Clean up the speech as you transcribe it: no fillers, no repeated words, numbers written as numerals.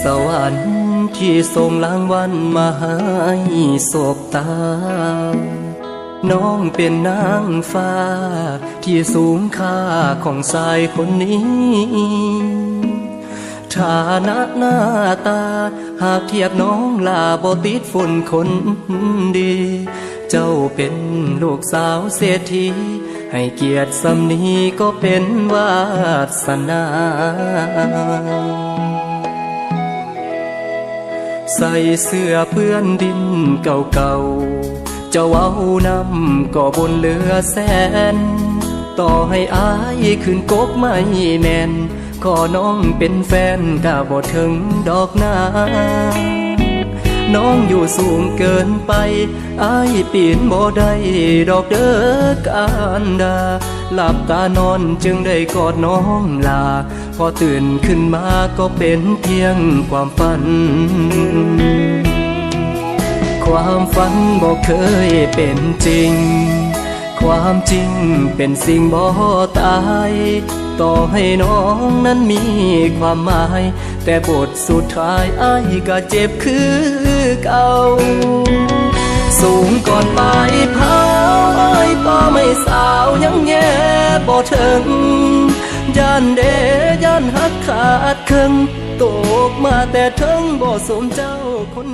สวรรค์ที่ส่งรางวัลมาให้สบตาน้องเป็นนางฟ้าที่สูงค่าของชายคนนี้ฐานะหน้าตาหากเทียบน้องลาบ่ติดฝุ่นคนดีเจ้าเป็นลูกสาวเศรษฐีให้เกียรติสำนีก็เป็นวาสนาใส่เสื้อเปื้อนดินเก่าๆเจ้าเอานำก็บนเรือแสนต่อให้อายขึ้นกกไม่แม่นขอน้องเป็นแฟนก็บ่ถึงดอกนาน้องอยู่สูงเกินไปอายปีนบ่ได้ดอกเด้อการดาหลับตานอนจึงได้กอดน้องลาพอตื่นขึ้นมาก็เป็นเพียงความฝันความฝันบ่เคยเป็นจริงความจริงเป็นสิ่งบ่ตายต่อให้น้องนั้นมีความหมายแต่บทสุดท้ายอ้ายก็เจ็บคือเก่าสูงก่อนปลายเผาอ้ายต่อไม่สาวยังแย่บ่ถึงย่านเดย่านหักขาดครึ่งตกมาแต่ถึงบ่สมเจ้าคน